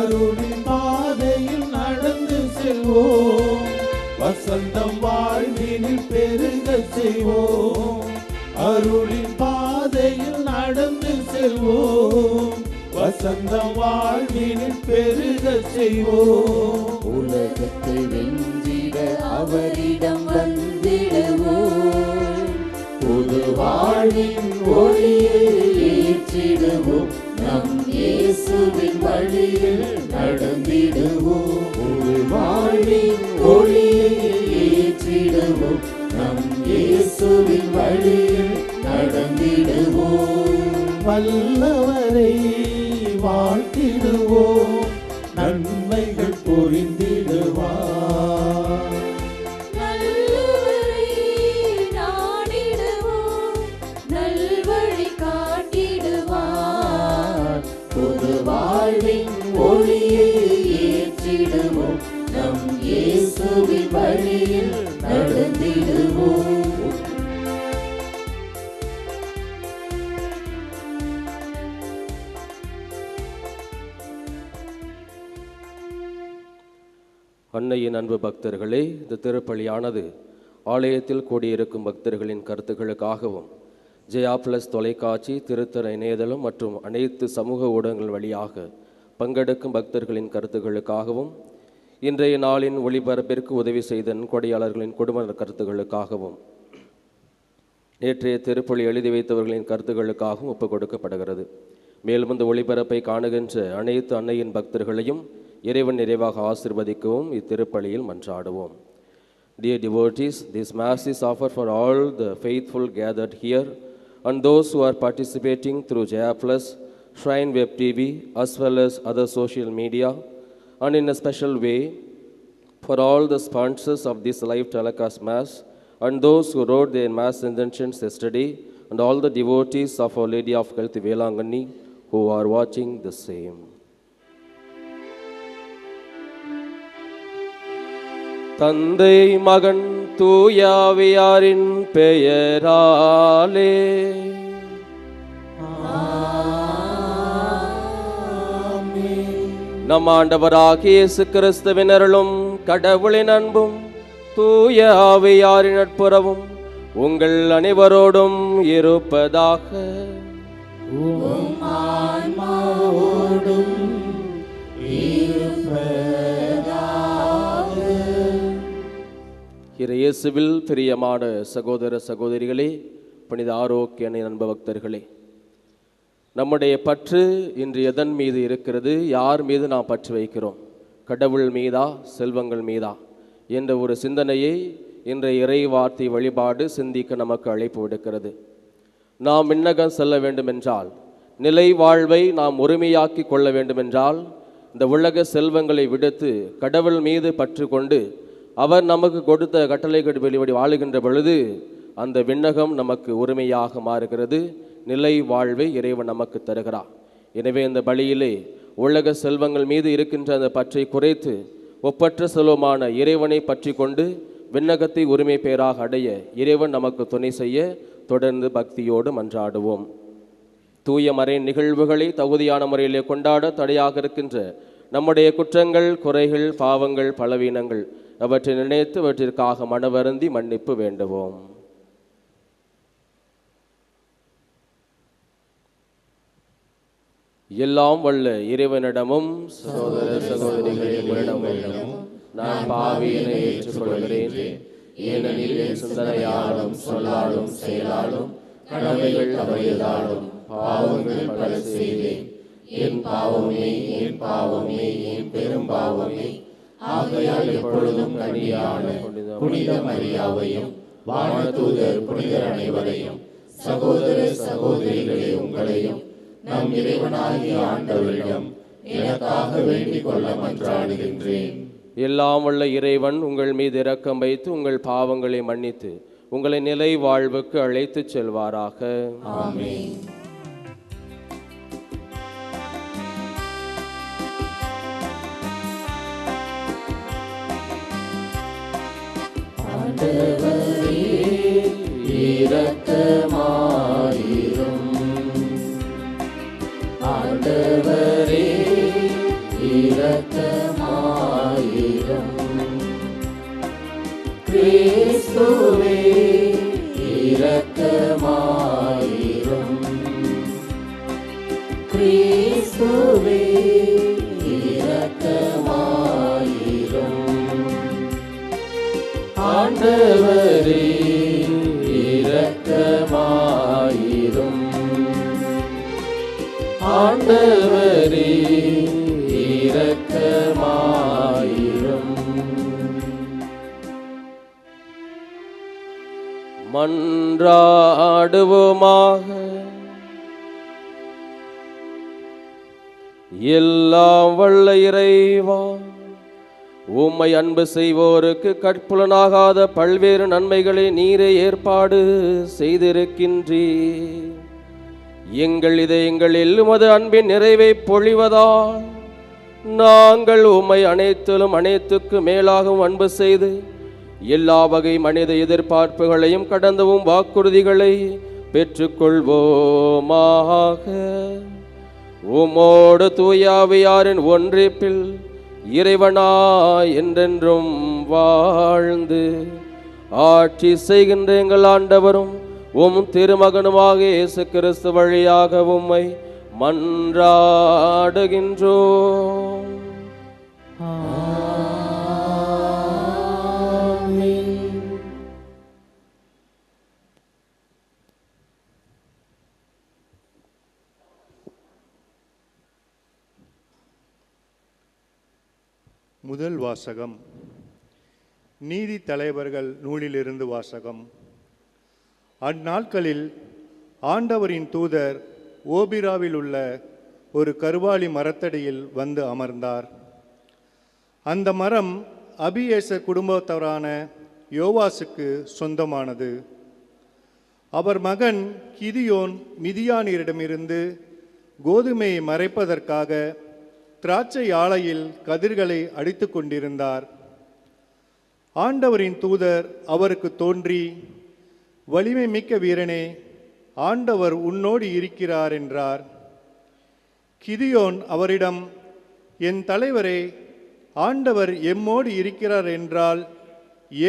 அருளின் பாதையில் நடந்து செல்வோம். வசந்தம் வாழ்வினில் பெருக செய்வோம். அருளின் பாதையில் நடந்து செல்வோம். வசந்தம் வாழ்வினில் பெருக செய்வோம். உலகத்தை வென்றிட அவரிடம் வந்திடுவோம். புது வாழ்வின் ஒளியை ஏற்றிடுவோம். நம் இயேசுவின் வழியில் நடந்திடுவோம். புது வாழ்வின் ஒளியை ஏற்றிடுவோம். நம் இயேசுவின் வழியில் நடந்திடுவோம். வல்லவரை வாழ்த்திடுவோம். நன்மைகள் புரிந்திடுவார். நல்லவரை நாடிடுவோம். நல்வழி காட்டிடுவார். புது வாழ்வின் ஒளியை ஏற்றிடுவோம். நம் இயேசுவின் வழியில் நடந்திடுவோம். அன்னையின் அன்பு பக்தர்களே, இந்த திருப்பலியானது ஆலயத்தில் கூடியிருக்கும் பக்தர்களின் கருத்துக்களுக்காகவும் ஜெயா பிளஸ் தொலைக்காட்சி, திருத்தர இணையதளம் மற்றும் அனைத்து சமூக ஊடகங்கள் வழியாக பங்கெடுக்கும் பக்தர்களின் கருத்துக்களுக்காகவும், இன்றைய நாளின் ஒளிபரப்பிற்கு உதவி செய்த நன்கொடையாளர்களின் குடும்ப கருத்துக்களுக்காகவும், நேற்றைய திருப்பலி எழுதி வைத்தவர்களின் கருத்துக்களுக்காகவும் ஒப்புக் கொடுக்கப்படுகிறது. மேலும் இந்த ஒளிபரப்பை காணுகின்ற அனைத்து அன்னையின் பக்தர்களையும் இறைவன் நிறைவாக ஆசீர்வதிக்கவும் இத்திருப்பலியில் மன்றாடுவோம். Dear devotees, this Mass is offered for all the faithful gathered here and those who are participating through Jaya Plus, Shrine Web TV, as well as other social media, and in a special way for all the sponsors of this live telecast Mass and those who wrote their Mass intentions yesterday, and all the devotees of Our Lady of Health Velangani who are watching the same. தந்தை மகன் தூயாவியாரின் பெயராலே நம் ஆண்டவராகிய இயேசு கிறிஸ்துவின் அருளும் கடவுளின் அன்பும் தூய ஆவியாரின் நட்புறவும் உங்கள் அனைவரோடும் இருப்பதாக. இயேசுவில் பிரியமான சகோதர சகோதரிகளே, புனித ஆரோக்கிய அன்பு பக்தர்களே, நம்முடைய பற்று இன்று எதன் மீது இருக்கிறது? யார் மீது நாம் பற்று வைக்கிறோம்? கடவுள் மீதா, செல்வங்கள் மீதா என்ற ஒரு சிந்தனையை இன்றைய இறை வார்த்தை வழிபாடு சிந்திக்க நமக்கு அழைப்பு விடுக்கிறது. நாம் விண்ணகம் செல்ல வேண்டுமென்றால், நிலை வாழ்வை நாம் உரிமையாக்கி கொள்ள வேண்டுமென்றால், இந்த உலக செல்வங்களை விடுத்து கடவுள் மீது பற்று கொண்டு அவர் நமக்கு கொடுத்த கட்டளைகள் வெளிவடி வாழுகின்ற பொழுது அந்த விண்ணகம் நமக்கு உரிமையாக மாறுகிறது. நிலை வாழ்வை இறைவன் நமக்கு தருகிறார். எனவே இந்த பலியிலே உலக செல்வங்கள் மீது இருக்கின்ற அந்த பற்றை குறைத்து ஒப்பற்ற செல்வமான இறைவனை பற்றி கொண்டு விண்ணகத்தை உரிமை பெயராக அடைய இறைவன் நமக்கு துணை செய்ய தொடர்ந்து பக்தியோடு மன்றாடுவோம். தூய மறை நிகழ்வுகளை தகுதியான முறையிலே கொண்டாட தடையாக இருக்கின்ற நம்முடைய குற்றங்கள், குறைகள், பாவங்கள், பலவீனங்கள் அவற்றை நினைத்து அவற்றிற்காக மனவருந்தி மன்னிப்பு வேண்டுவோம். எல்லாம் வல்ல இறைவனிடமும் சகோதர சகோதரிகளிடமும் நான் பாவியினை ஏற்றுக்கொள்கிறேன். ஏனெனில் என் சிந்தனையாலும் சொல்லாலும் செயலாலும் கடமைகள் தவறியதாலும் பாவங்கள் பல செய்தேன். என் பாவமே, என் பாவமே, என் பெரும் பாவமே. ஆகையால் எப்பொழுதும் கனியான புனித மரியாவையும் வானதூதர் புனிதர் அனைவரையும் சகோதர சகோதரிகளே உங்களையும் நம் இறைவனாகிய ஆண்டவரிடம் எனக்காக வேண்டிக் கொள்ள மன்றாடுகின்றேன். எல்லாம் வல்ல இறைவன் உங்கள் மீது இரக்கம் வைத்து உங்கள் பாவங்களை மன்னித்து உங்களை நிலை வாழ்வுக்கு அழைத்துச் செல்வாராக. ஆமென். இரக்கமாயிரும். ஆண்டவரே இரக்கமாயிரும். கிறிஸ்துவே இரக்கமாயிரும். கிறிஸ்துவே இரக்கமாயிரும். ஆண்டவரே இரக்கமாயிரும். ஆண்டவரே இரக்கமாயிரும். மன்றாடுவோமாக. எல்லாம் வல்ல இறைவா, உம்மை அன்பு செய்வோருக்கு கற்புலனாகாத பல்வேறு நன்மைகளை நீரே ஏற்பாடு செய்திருக்கின்றீர். எங்கள் இதயங்களில் உமது அன்பின் நிறைவை பொழிவதால் நாங்கள் உம்மை அனைத்திலும் அனைத்துக்கு மேலாகவும் அன்பு செய்து எல்லா வகை மனித எதிர்பார்ப்புகளையும் கடந்தவும் வாக்குறுதிகளை பெற்றுக்கொள்வோமாக. உமோடு தூயாவியாரின் ஒன்றிப்பில் இறைவனாய் என்றென்றும் வாழ்ந்து ஆட்சி செய்கின்ற எங்கள் ஆண்டவரும் உம் திருமகனுமாக இயேசு கிறிஸ்து வழியாக உம்மை மன்றாடுகின்றோம். முதல் வாசகம் நீதி தலைவர்கள் நூலிலிருந்து வாசகம். அந்நாட்களில் ஆண்டவரின் தூதர் ஓபிராவில் உள்ள ஒரு கருவாலி மரத்தடியில் வந்து அமர்ந்தார். அந்த மரம் அபியேசர் குடும்பத்தவரான யோவாசுக்கு சொந்தமானது. அவர் மகன் கிதியோன் மிதியானியரிடமிருந்து கோதுமையை மறைப்பதற்காக திராட்சை ஆலையில் கதிர்களை அடித்து கொண்டிருந்தார். ஆண்டவரின் தூதர் அவருக்கு தோன்றி, வலிமை மிக்க வீரனே, ஆண்டவர் உன்னோடு இருக்கிறார் என்றார். கிதியோன் அவரிடம், என் தலைவரே, ஆண்டவர் எம்மோடு இருக்கிறார் என்றால்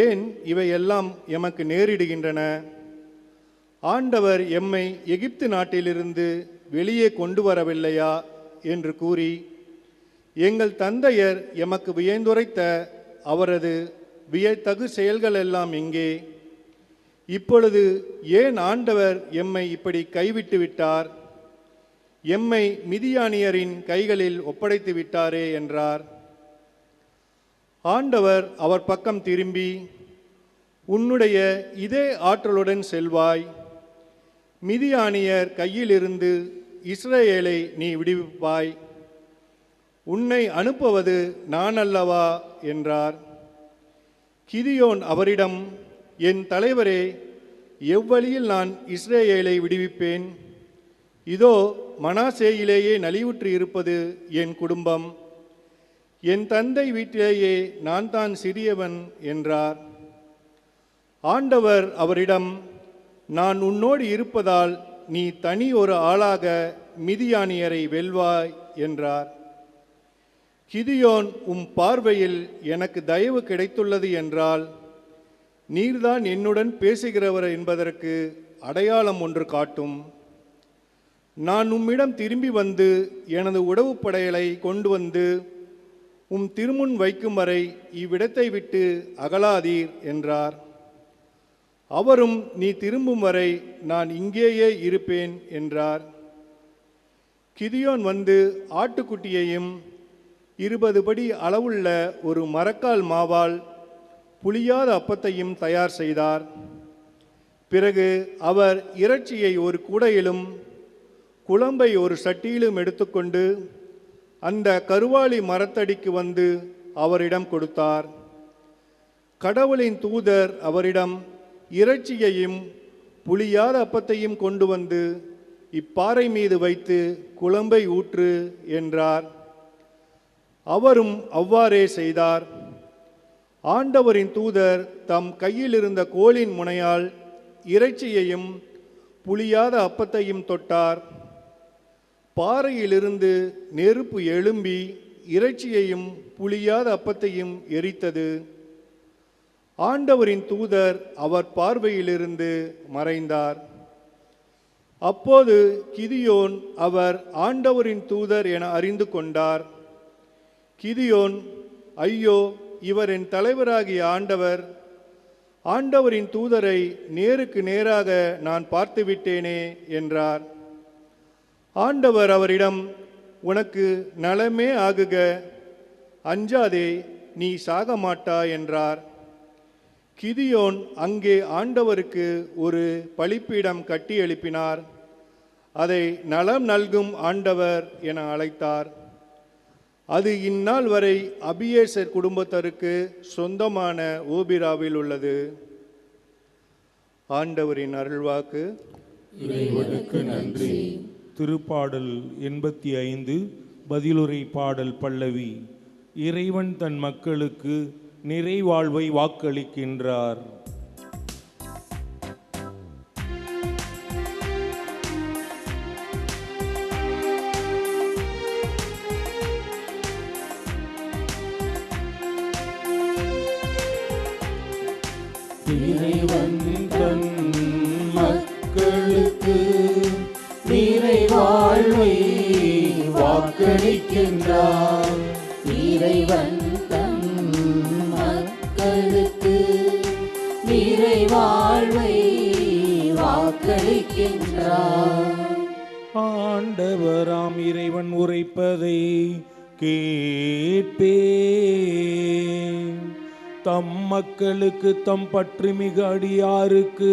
ஏன் இவையெல்லாம் எமக்கு நேரிடுகின்றன? ஆண்டவர் எம்மை எகிப்து நாட்டிலிருந்து வெளியே கொண்டு வரவில்லையா என்று கூறி, எங்கள் தந்தையர் எமக்கு வியந்துரைத்த அவரது வியத்தகு செயல்கள் எல்லாம் எங்கே? இப்பொழுது ஏன் ஆண்டவர் எம்மை இப்படி கைவிட்டு விட்டார்? எம்மை மிதியானியரின் கைகளில் ஒப்படைத்து விட்டாரே என்றார். ஆண்டவர் அவர் பக்கம் திரும்பி, உன்னுடைய இதே ஆற்றலுடன் செல்வாய், மிதியானியர் கையிலிருந்து இஸ்ரவேலை நீ விடுவிப்பாய், உன்னை அனுப்புவது நான் அல்லவா என்றார். கிதியோன் அவரிடம், என் தலைவரே, எவ்வழியில் நான் இஸ்ரவேலை விடுவிப்பேன்? இதோ மனாசேயிலேயே நலிவுற்று இருப்பது என் குடும்பம், என் தந்தை வீட்டிலேயே நான் தான் சிறியவன் என்றார். ஆண்டவர் அவரிடம், நான் உன்னோடு இருப்பதால் நீ தனி ஒரு ஆளாக மிதியானியரை வெல்வாய் என்றார். கிதியோன், உம் பார்வையில் எனக்கு தயவு கிடைத்துள்ளது என்றால் நீர்தான் என்னுடன் பேசுகிறவர் என்பதற்கு அடையாளம் ஒன்று காட்டும். நான் உம்மிடம் திரும்பி வந்து எனது உடவுப்படைகளை கொண்டு வந்து உம் திருமுன் வைக்கும் வரை இவ்விடத்தை விட்டு அகலாதீர் என்றார். அவரும், நீ திரும்பும் வரை நான் இங்கேயே இருப்பேன் என்றார். கிதியோன் வந்து ஆட்டுக்குட்டியையும் 20 படி அளவுள்ள ஒரு மரக்கால் மாவால் புளியாத அப்பத்தையும் தயார் செய்தார். பிறகு அவர் இறைச்சியை ஒரு கூடையிலும் குழம்பை ஒரு சட்டியிலும் எடுத்துக்கொண்டு அந்த கருவாலி மரத்தடிக்கு வந்து அவரிடம் கொடுத்தார். கடவுளின் தூதர் அவரிடம், இறைச்சியையும் புளியாத அப்பத்தையும் கொண்டு வந்து இப்பாறை மீது வைத்து குழம்பை ஊற்று என்றார். அவரும் அவ்வாறே செய்தார். ஆண்டவரின் தூதர் தம் கையில் இருந்த கோலின் முனையால் இறைச்சியையும் புளியாத அப்பத்தையும் தொட்டார். பாறையிலிருந்து நெருப்பு எழும்பி இறைச்சியையும் புளியாத அப்பத்தையும் எரித்தது. ஆண்டவரின் தூதர் அவர் பார்வையிலிருந்து மறைந்தார். அப்போது கிதியோன் அவர் ஆண்டவரின் தூதர் என அறிந்து கொண்டார். கிதியோன், ஐயோ, இவர் என் தலைவராகிய ஆண்டவர், ஆண்டவரின் தூதரை நேருக்கு நேராக நான் பார்த்துவிட்டேனே என்றார். ஆண்டவர் அவரிடம், உனக்கு நலமே ஆகுக, அஞ்சாதே, நீ சாக மாட்டாய் என்றார். கிதியோன் அங்கே ஆண்டவருக்கு ஒரு பலிப்பீடம் கட்டி எழுப்பினார். அதை நலம் நல்கும் ஆண்டவர் என அழைத்தார். அது இந்நாள் வரை அபியேசர் குடும்பத்தாருக்கு சொந்தமான ஓபிராவில் உள்ளது. ஆண்டவரின் அருள்வாக்கு. இறைவனுக்கு நன்றி. திருப்பாடல் 85 பதிலுரை பாடல் பல்லவி. இறைவன் தன் மக்களுக்கு நிறைவாழ்வை வாக்களிக்கின்றார். இறைவன் தன் மக்களுக்கு நிறைவாழ்வை வாக்களிக்கின்றார். இறைவன் தம் மக்களுக்கு நிறைவாழ்வை வாக்களிக்கின்றார். ஆண்டவராம் இறைவன் உரைப்பதை கேட்பே. தம் மக்களுக்கு தம் பற்றுமிக அடியாருக்கு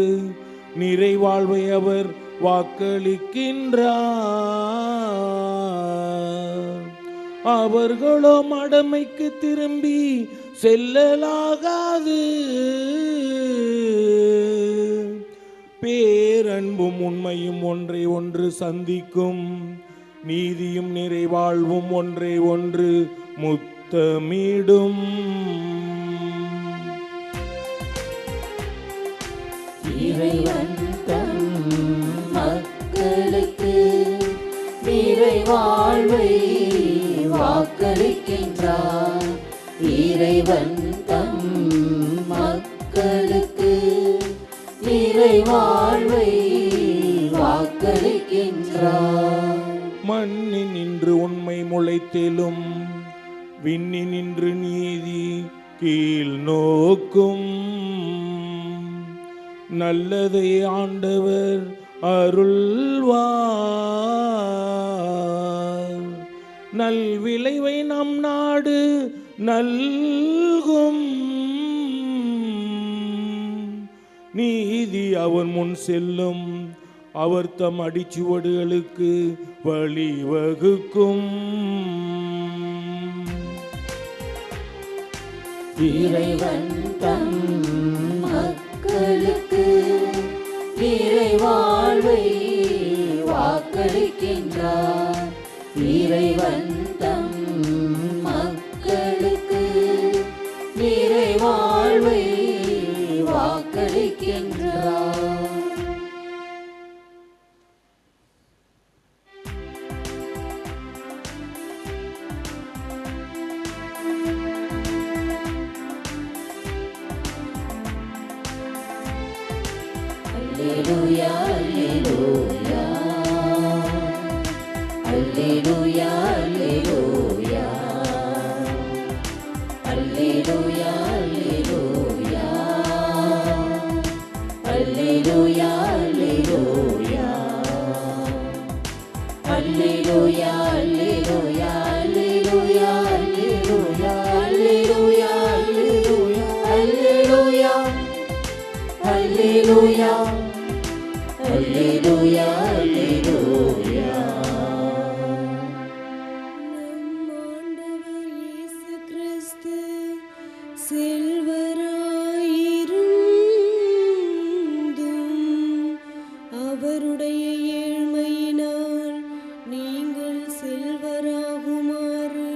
நிறைவாழ்வை அவர் வாக்களிக்கின்றார். அவர்களோ மடமைக்கு திரும்பி செல்லலாகாது. பேரன்பும் உண்மையும் ஒன்றை ஒன்று சந்திக்கும். நீதியும் நிறைவாழ்வும் ஒன்றை ஒன்று முத்தமிடும். இறைவன் தம் மக்களுக்கு நிறைவாழ்வை வாக்களிக்கின்றார். இறைவன் தம் மக்களுக்கு நிறைவாழ்வை வாக்களிக்கின்றார். மண்ணின் நின்று உண்மை முளைத்தெழும், விண்ணின் நின்று நீதி கீழ் நோக்கும். நல்லதை ஆண்டவர் அருள்வார். நல்விளைவை நம் நாடு நல்கும். நீதி அவன் முன் செல்லும். அவர் தம் அடிச்சுவடுகளுக்கு வழிவகுக்கும். இறைவன் தம் மக்களுக்கு நிறைவாழ்வை வாக்களிக்கின்றார். இறைவன் தம் மக்களுக்கு நிறைவாழ்வை வாக்களிக்கின்றார். Alleluia, alleluia. Alleluia, alleluia. Alleluia, alleluia. Alleluia, alleluia. Alleluia, alleluia. Alleluia, alleluia. Alleluia, alleluia. Alleluia. Alleluia. Alleluia, alleluia. நம் ஆண்டவர் இயேசு கிறிஸ்து செல்வராயிருந்தும் அவருடைய ஏழ்மையினால் நீங்கள் செல்வராகுமாறு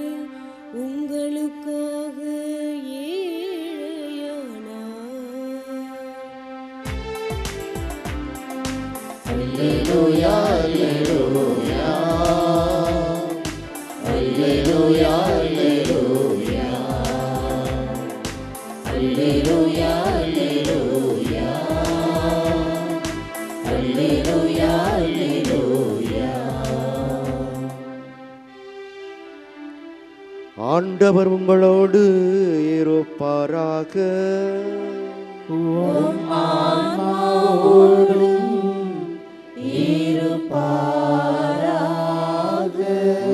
உங்களுக்காக ஏழையானார். ஆண்டவர் உங்களோடு இருப்பாராக.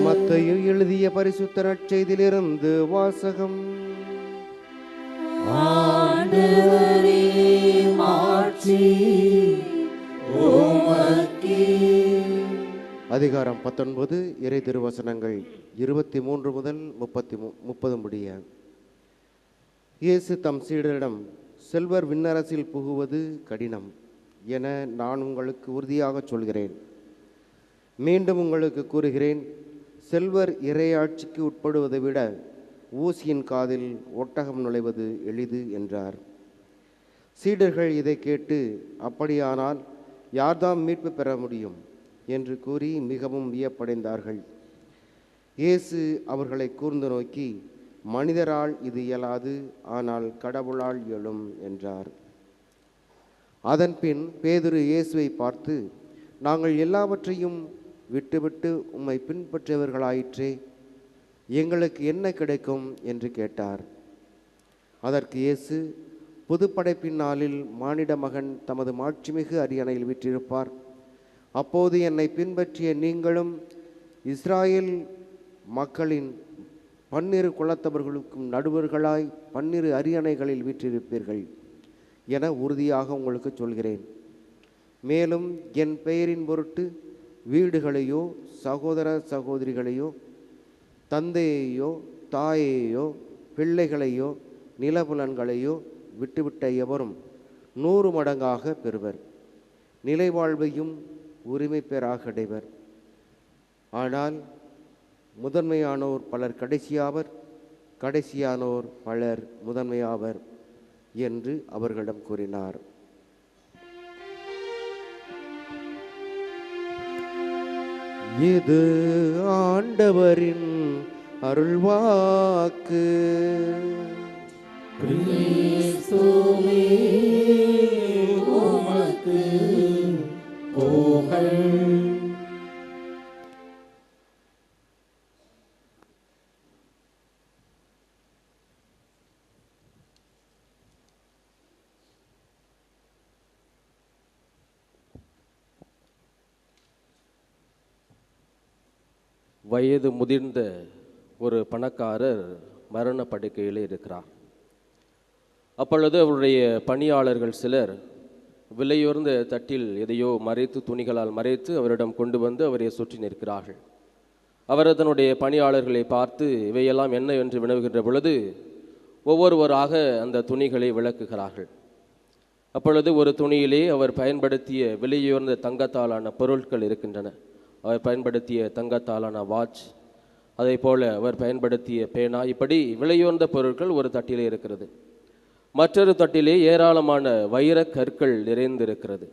மத்தேயு எழுதிய பரிசுத்த நற்செய்தியிலிருந்து வாசகம். அதிகாரம் 19 இறை திருவசனங்கள் 23 முதல் 30 முடிய. இயேசு தம் சீடரிடம், செல்வர் விண்ணரசில் புகுவது கடினம் என நான் உங்களுக்கு உறுதியாக சொல்கிறேன். மீண்டும் உங்களுக்கு கூறுகிறேன், செல்வர் இறையாட்சிக்கு உட்படுவதை விட ஊசியின் காதில் ஒட்டகம் நுழைவது எளிது என்றார். சீடர்கள் இதை கேட்டு, அப்படியானால் யார்தாம் மீட்பு பெற முடியும் என்று கூறி மிகவும் வியப்படைந்தார்கள். இயேசு அவர்களை கூர்ந்து நோக்கி, மனிதரால் இது இயலாது, ஆனால் கடவுளால் இயலும் என்றார். அதன்பின் பேதுரு இயேசுவை பார்த்து, நாங்கள் எல்லாவற்றையும் விட்டுவிட்டு உம்மை பின்பற்றியவர்களாயிற்றே, எங்களுக்கு என்ன கிடைக்கும் என்று கேட்டார். அதற்கு இயேசு, புதுப்படைப்பின் நாளில் மானிட மகன் தமது மாட்சிமிகு அரியணையில் வீற்றிருப்பார். அப்போது என்னை பின்பற்றிய நீங்களும் இஸ்ராயேல் மக்களின் 12 குலத்தவர்களுக்கும் நடுவர்களாய் 12 அரியணைகளில் வீற்றிருப்பீர்கள் என உறுதியாக உங்களுக்கு சொல்கிறேன். மேலும் என் பெயரின் பொருட்டு வீடுகளையோ சகோதர சகோதரிகளையோ தந்தையையோ தாயையோ பிள்ளைகளையோ நிலபுலன்களையோ விட்டுவிட்ட எவரும் 100 மடங்காக பெறுவர். நிலைவாழ்வையும் உரிமை பெறாக அடைவர். ஆனால் முதன்மையானோர் பலர் கடைசியாவர், கடைசியானோர் பலர் முதன்மையாவர் என்று அவர்களிடம் கூறினார். இது ஆண்டவரின் அருள்வாக்கு. கிறிஸ்துவே உமக்கு புகழ். வயது முதிர்ந்த ஒரு பணக்காரர் மரண படுக்கையில் இருக்கிறார். அப்பொழுது அவருடைய பணியாளர்கள் சிலர் விலையுயர்ந்த தட்டில் எதையோ மறைத்து, துணிகளால் மறைத்து அவரிடம் கொண்டு வந்து அவரை சுற்றி நிற்கிறார்கள். அவர் தன்னுடைய பணியாளர்களை பார்த்து இவையெல்லாம் என்ன என்று வினவுகின்ற பொழுது ஒவ்வொருவராக அந்த துணிகளை விளக்குகிறார்கள். அப்பொழுது ஒரு துணியிலே அவர் பயன்படுத்திய விலையுயர்ந்த தங்கத்தாலான பொருட்கள் இருக்கின்றன. அவர் பயன்படுத்திய தங்கத்தாலான வாட்ச், அதே போல அவர் பயன்படுத்திய பேனா, இப்படி விலையுயர்ந்த பொருட்கள் ஒரு தட்டிலே இருக்கிறது. மற்றொரு தட்டிலே ஏராளமான வைர கற்கள் நிறைந்திருக்கிறது.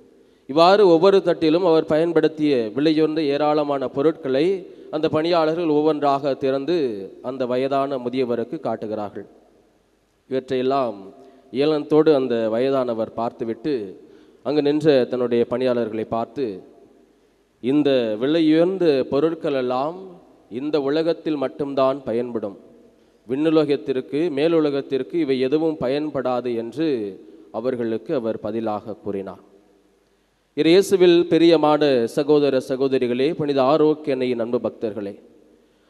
இவ்வாறு ஒவ்வொரு தட்டிலும் அவர் பயன்படுத்திய விலையுயர்ந்த ஏராளமான பொருட்களை அந்த பணியாளர்கள் ஒவ்வொன்றாக திறந்து அந்த வயதான முதியவருக்கு காட்டுகிறார்கள். இவற்றையெல்லாம் ஏளனத்தோடு அந்த வயதானவர் பார்த்துவிட்டு அங்கு நின்ற தன்னுடைய பணியாளர்களை பார்த்து, இந்த விலையுயர்ந்த பொருட்களெல்லாம் இந்த உலகத்தில் மட்டும்தான் பயன்படும், விண்ணுலகத்திற்கு மேலுலகத்திற்கு இவை எதுவும் பயன்படாது என்று அவர்களுக்கு அவர் பதிலாக கூறினார். இயேசுவில் பிரியமான சகோதர சகோதரிகளே, புனித ஆரோக்கியனையின் அன்பு பக்தர்களே,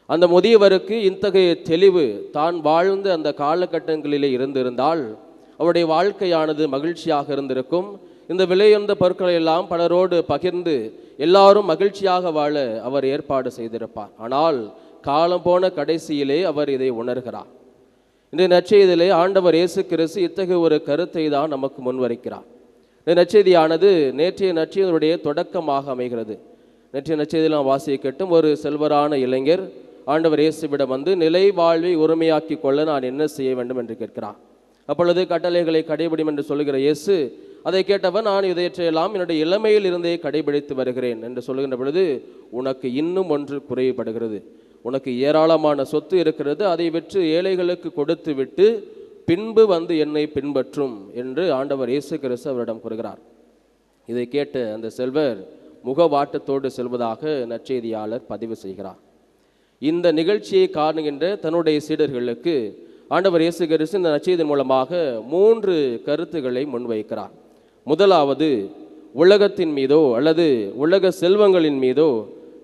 அந்த முதியவருக்கு இத்தகைய தெளிவு தான் வாழ்ந்த அந்த காலகட்டங்களிலே இருந்திருந்தால் அவருடைய வாழ்க்கையானது மகிழ்ச்சியாக இருந்திருக்கும். இந்த விலையுயர்ந்த பொருட்களை எல்லாம் பலரோடு பகிர்ந்து எல்லாரும் மகிழ்ச்சியாக வாழ அவர் ஏற்பாடு செய்திருப்பார். ஆனால் காலம் போன கடைசியிலே அவர் இதை உணர்கிறார். இந்த நற்செய்தியிலே ஆண்டவர் இயேசு கிறிஸ்து இத்தகைய ஒரு கருத்தை தான் நமக்கு முன்வைக்கிறார். இந்த நற்செய்தியானது நேற்றைய நற்செய்தியுடைய தொடக்கமாக அமைகிறது. நேற்றைய நற்செய்தியில் நாம் வாசிக்கட்டும், ஒரு செல்வரான இளைஞர் ஆண்டவர் இயேசுவிடம் வந்து நிலை வாழ்வை உரிமையாக்கி கொள்ள நான் என்ன செய்ய வேண்டும் என்று கேட்கிறார். அப்பொழுது கட்டளைகளை கடைபிடிக்கும் என்று சொல்லுகிற இயேசு, அதை கேட்டவன், நான் இதையெல்லாம் என்னுடைய இளமையில் இருந்தே கடைபிடித்து வருகிறேன் என்று சொல்லுகின்ற பொழுது, உனக்கு இன்னும் ஒன்று குறைபடுகிறது. உனக்கு ஏராளமான சொத்து இருக்கிறது, அதை விற்று ஏழைகளுக்கு கொடுத்து விட்டு பின்பு வந்து என்னை பின்பற்றும் என்று ஆண்டவர் இயேசு கிறிஸ்து அவரிடம் கூறுகிறார். இதை கேட்ட அந்த செல்வர் முகவாட்டத்தோடு செல்வதாக நற்செய்தியாளர் பதிவு செய்கிறார். இந்த நிகழ்ச்சியை காணுகின்ற தன்னுடைய சீடர்களுக்கு ஆண்டவர் இயேசு கிறிஸ்து இந்த நற்செய்தியின் மூலமாக 3 கருத்துக்களை முன்வைக்கிறார். முதலாவது, உலகத்தின் மீதோ அல்லது உலக செல்வங்களின் மீதோ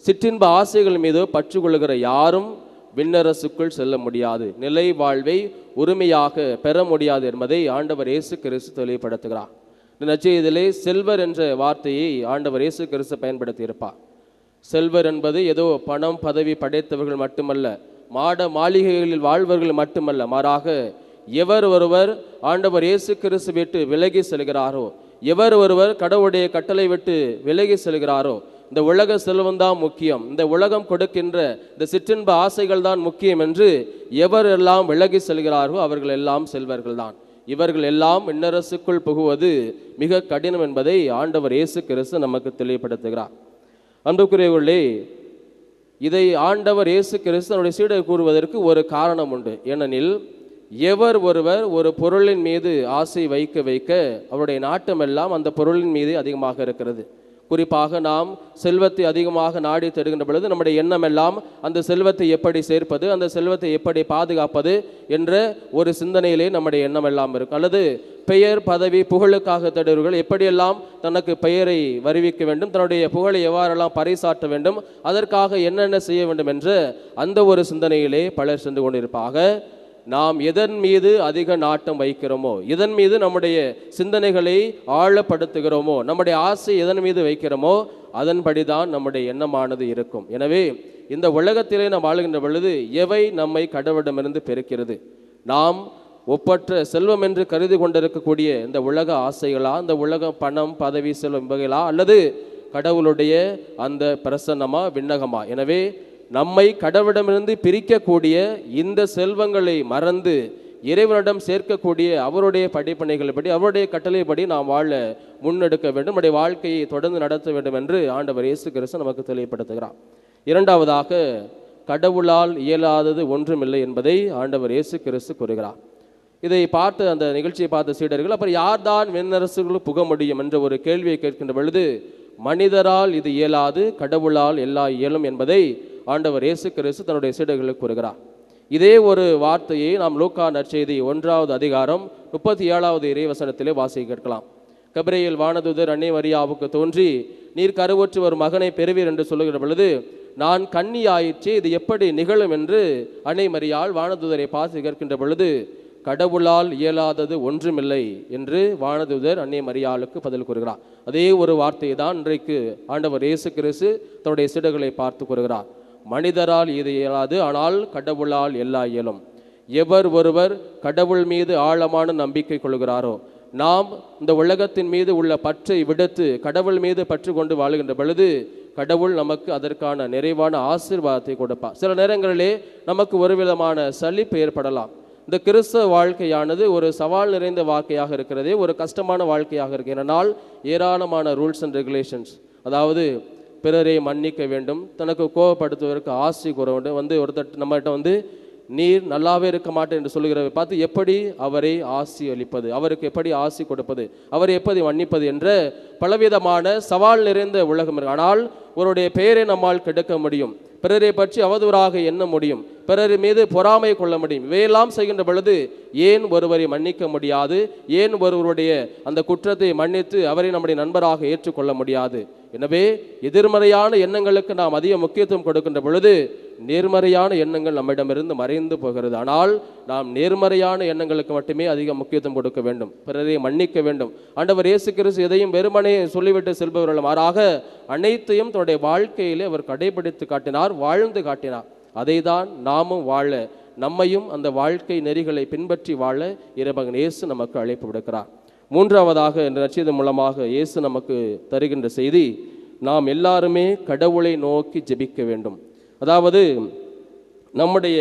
சிற்றின்ப ஆசைகள் மீதோ பற்று கொள்ளுகிற யாரும் விண்ணரசுக்குள் செல்ல முடியாது, நிலை வாழ்வை உரிமையாக பெற முடியாது என்பதை ஆண்டவர் இயேசு கிறிஸ்து தெளிவுபடுத்துகிறார். இந்த நற்செய்தியிலே செல்வர் என்ற வார்த்தையை ஆண்டவர் இயேசு கிறிஸ்து பயன்படுத்தி இருப்பார். செல்வர் என்பது ஏதோ பணம் பதவி படைத்தவர்கள் மட்டுமல்ல, மாட மாளிகைகளில் வாழ்வர்கள் மட்டுமல்ல, மாறாக எவர் ஒருவர் ஆண்டவர் இயேசு கிறிஸ்து விட்டு விலகி செல்கிறாரோ, எவர் ஒருவர் கடவுளுடைய கட்டளை விட்டு விலகி செல்கிறாரோ, இந்த உலக செல்வம் தான் முக்கியம், இந்த உலகம் கொடுக்கின்ற இந்த சிற்றின்ப ஆசைகள் தான் முக்கியம் என்று எவர் எல்லாம் விலகி செல்கிறாரோ அவர்கள் எல்லாம் செல்வர்கள் தான். இவர்கள் எல்லாம் விண்ணரசுக்குள் புகுவது மிக கடினம் என்பதை ஆண்டவர் இயேசு கிறிஸ்து நமக்கு தெளிவுபடுத்துகிறார். அன்புக்குரியவர்களே, இதை ஆண்டவர் இயேசு கிறிஸ்து சீடர் கூறுவதற்கு ஒரு காரணம் உண்டு. ஏனெனில் எவர் ஒருவர் ஒரு பொருளின் மீது ஆசை வைக்க வைக்க அவருடைய நாட்டமெல்லாம் அந்த பொருளின் மீது அதிகமாக இருக்கிறது. குறிப்பாக நாம் செல்வத்தை அதிகமாக நாடி தேடுகின்ற பொழுது நம்முடைய எண்ணம் எல்லாம் அந்த செல்வத்தை எப்படி சேர்ப்பது, அந்த செல்வத்தை எப்படி பாதுகாப்பது என்ற ஒரு சிந்தனையிலே நம்முடைய எண்ணம் எல்லாம் இருக்கும். அல்லது பெயர் பதவி புகழுக்காக தேடுவர்கள் எப்படியெல்லாம் தனக்கு பெயரை வருவிக்க வேண்டும், தன்னுடைய புகழை எவ்வாறெல்லாம் பறைசாற்ற வேண்டும், அதற்காக என்னென்ன செய்ய வேண்டும் என்ற அந்த ஒரு சிந்தனையிலே பலர் சென்று கொண்டிருப்பாக, நாம் எதன் மீது அதிக நாட்டம் வைக்கிறோமோ, எதன் மீது நம்முடைய சிந்தனைகளை ஆழப்படுத்துகிறோமோ, நம்முடைய ஆசை எதன் மீது வைக்கிறோமோ அதன்படிதான் நம்முடைய எண்ணமானது இருக்கும். எனவே இந்த உலகத்திலே நாம் வாழுகின்ற பொழுது எவை நம்மை கடவுளிடமிருந்து பெருக்கிறது? நாம் ஒப்பற்ற செல்வம் என்று கருதி கொண்டிருக்கக்கூடிய இந்த உலக ஆசைகளா, இந்த உலக பணம் பதவி செல்வம் வகைகளா, அல்லது கடவுளுடைய அந்த பிரசன்னமா விண்ணகமா? எனவே நம்மை கடவுளிடமிருந்து பிரிக்கக்கூடிய இந்த செல்வங்களை மறந்து இறைவனிடம் சேர்க்கக்கூடிய அவருடைய படிப்பனைகள்படி அவருடைய கட்டளைப்படி நாம் வாழ முன்னெடுக்க வேண்டும், நம்முடைய வாழ்க்கையை தொடர்ந்து நடத்த வேண்டும் என்று ஆண்டவர் இயேசு கிறிஸ்து நமக்கு தெளிவுபடுத்துகிறார். இரண்டாவதாக, கடவுளால் இயலாதது ஒன்றுமில்லை என்பதை ஆண்டவர் இயேசு கிறிஸ்து கூறுகிறார். இதை பார்த்து அந்த நிகழ்ச்சியை பார்த்த சீடர்கள், அப்புறம் யார்தான் விண்ணரசுக்குள் புக முடியும் என்ற ஒரு கேள்வியை கேட்கின்ற பொழுது, மனிதரால் இது இயலாது, கடவுளால் எல்லா இயலும் என்பதை ஆண்டவர் இயேசு கிறிஸ்து தன்னுடைய சீடர்களுக்கு கூறுகிறார். இதே ஒரு வார்த்தையை நாம் லூக்கா நற்செய்தி 1வது அதிகாரம் 37வது இறைவசனத்திலே வாசிக்க கேட்கலாம். கபிரியேல் வானதூதர் அன்னை மரியாவுக்கு தோன்றி, நீர் கருவுற்று ஒரு மகனை பெறுவீர் என்று சொல்லுகிற பொழுது, நான் கன்னி ஆயிற்றே, இது எப்படி நிகழும் என்று அன்னை மரியாள் வானதூதரை பார்த்து கேட்கின்ற பொழுது, கடவுளால் இயலாதது ஒன்றுமில்லை என்று வானதூதர் அன்னை மரியாளுக்கு பதில் கூறுகிறார். அதே ஒரு வார்த்தையை தான் இன்றைக்கு ஆண்டவர் இயேசு கிறிஸ்து தன்னுடைய சீடர்களை பார்த்து கூறுகிறார். மனிதரால் இது இயலாது, ஆனால் கடவுளால் எல்லா இயலும். எவர் ஒருவர் கடவுள் மீது ஆழமான நம்பிக்கை கொள்கிறாரோ, நாம் இந்த உலகத்தின் மீது உள்ள பற்றை விடுத்து கடவுள் மீது பற்று கொண்டு வாழுகின்ற பொழுது கடவுள் நமக்கு அதற்கான நிறைவான ஆசீர்வாதத்தை கொடுப்பார். சில நேரங்களிலே நமக்கு ஒரு விதமான சலிப்பு ஏற்படலாம். இந்த கிறிஸ்தவ வாழ்க்கையானது ஒரு சவால் நிறைந்த வாழ்க்கையாக இருக்கிறது, ஒரு கஷ்டமான வாழ்க்கையாக இருக்கு. ஏனென்றால் ஏராளமான ரூல்ஸ் அண்ட் ரெகுலேஷன்ஸ், அதாவது பிறரை மன்னிக்க வேண்டும், தனக்கு கோபப்படுத்துவதற்கு ஆசை கூற வேண்டும், ஒருத்தர் நம்மகிட்ட நீர் நல்லாவே இருக்க மாட்டேன் என்று சொல்லுகிறதை பார்த்து எப்படி அவரை ஆசி அளிப்பது, அவருக்கு எப்படி ஆசி கொடுப்பது, அவரை எப்படி மன்னிப்பது என்ற பலவிதமான சவால் நிறைந்த உலகம் இருக்கு. ஆனால் ஒருடைய பெயரை நம்மால் கெடுக்க முடியும், பிறரை பற்றி அவதூறாக எண்ண முடியும், பிறர் மீது பொறாமை கொள்ள முடியும். இவையெல்லாம் செய்கின்ற பொழுது ஏன் ஒருவரை மன்னிக்க முடியாது? ஏன் ஒருவருடைய அந்த குற்றத்தை மன்னித்து அவரை நம்முடைய நண்பராக ஏற்றுக்கொள்ள முடியாது? எனவே எதிர்மறையான எண்ணங்களுக்கு நாம் அதிக முக்கியத்துவம் கொடுக்கின்ற பொழுது நேர்மறையான எண்ணங்கள் நம்மிடமிருந்து மறைந்து போகிறது. ஆனால் நாம் நேர்மறையான எண்ணங்களுக்கு மட்டுமே அதிக முக்கியத்துவம் கொடுக்க வேண்டும், பிறரை மன்னிக்க வேண்டும். ஆண்டவர் இயேசு கிறிஸ்து எதையும் வெறுமனே சொல்லிவிட்டு செல்பவர்கள் மாறாக அனைத்தையும் தன்னுடைய வாழ்க்கையிலே அவர் கடைபிடித்து காட்டினார், வாழ்ந்து காட்டினார். அதை தான் நாமும் வாழ, நம்மையும் அந்த வாழ்க்கை நெறிகளை பின்பற்றி வாழ இறைமகன் இயேசு நமக்கு அழைப்பு விடுக்கிறார். மூன்றாவதாக இந்த நற்செய்தி மூலமாக இயேசு நமக்கு தருகின்ற செய்தி, நாம் எல்லாருமே கடவுளை நோக்கி ஜெபிக்க வேண்டும். அதாவது நம்முடைய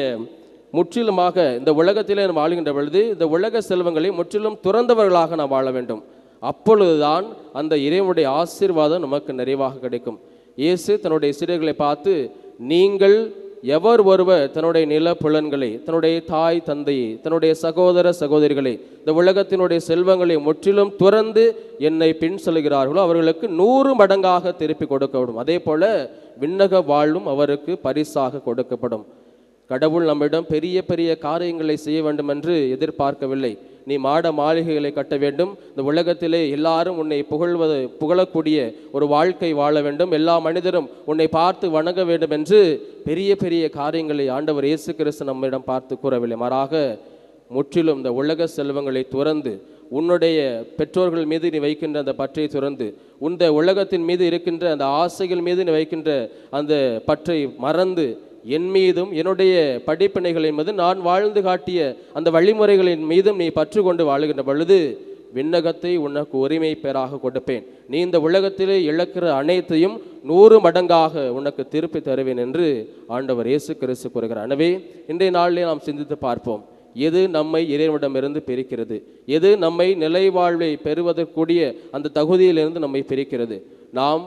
முற்றிலுமாக இந்த உலகத்திலே நாம் வாழுகின்ற பொழுது இந்த உலக செல்வங்களை முற்றிலும் துறந்தவர்களாக நாம் வாழ வேண்டும். அப்பொழுதுதான் அந்த இறைவனுடைய ஆசீர்வாதம் நமக்கு நிறைவாக கிடைக்கும். இயேசு தன்னுடைய சீடர்களை பார்த்து, நீங்கள் எவர் ஒருவர் தன்னுடைய நில புலன்களை, தன்னுடைய தாய் தந்தையை, தன்னுடைய சகோதர சகோதரிகளை, இந்த உலகத்தினுடைய செல்வங்களை முற்றிலும் துறந்து என்னை பின் செல்கிறார்களோ அவர்களுக்கு 100 மடங்காக திருப்பி கொடுக்கப்படும். அதே போல விண்ணக வாழ்வும் அவருக்கு பரிசாக கொடுக்கப்படும். கடவுள் நம்மிடம் பெரிய பெரிய காரியங்களை செய்ய வேண்டும் என்று எதிர்பார்க்கவில்லை. நீ மாட மாளிகைகளை கட்ட வேண்டும், இந்த உலகத்திலே எல்லாரும் உன்னை புகழக்கூடிய ஒரு வாழ்க்கை வாழ வேண்டும், எல்லா மனிதரும் உன்னை பார்த்து வணங்க வேண்டும் என்று பெரிய பெரிய காரியங்களை ஆண்டவர் இயேசு கிறிஸ்து நம்மிடம் பார்த்து கூறவில்லை. மாறாக முற்றிலும் இந்த உலக செல்வங்களை துறந்து, உன்னுடைய பெற்றோர்கள் மீது நீ வைக்கின்ற அந்த பற்றை துறந்து, இந்த உலகத்தின் மீது இருக்கின்ற அந்த ஆசைகள் மீது நீ வைக்கின்ற அந்த பற்றை மறந்து, என் மீதும் என்னுடைய படிப்பினைகளின் மீது நான் வாழ்ந்து காட்டிய அந்த வழிமுறைகளின் மீதும் நீ பற்று கொண்டு வாழுகின்ற பொழுது விண்ணகத்தை உனக்கு உரிமை பேராக கொடுப்பேன். நீ இந்த உலகத்திலே இழக்கிற அனைத்தையும் 100 மடங்காக உனக்கு திருப்பி தருவேன் என்று ஆண்டவர் இயேசு கிறிஸ்து கூறுகிறார். எனவே இன்றைய நாளிலே நாம் சிந்தித்து பார்ப்போம். எது நம்மை இறைவனிடமிருந்து பிரிக்கிறது? எது நம்மை நிலை வாழ்வை பெறுவதற்குரிய அந்த தகுதியிலிருந்து நம்மை பிரிக்கிறது? நாம்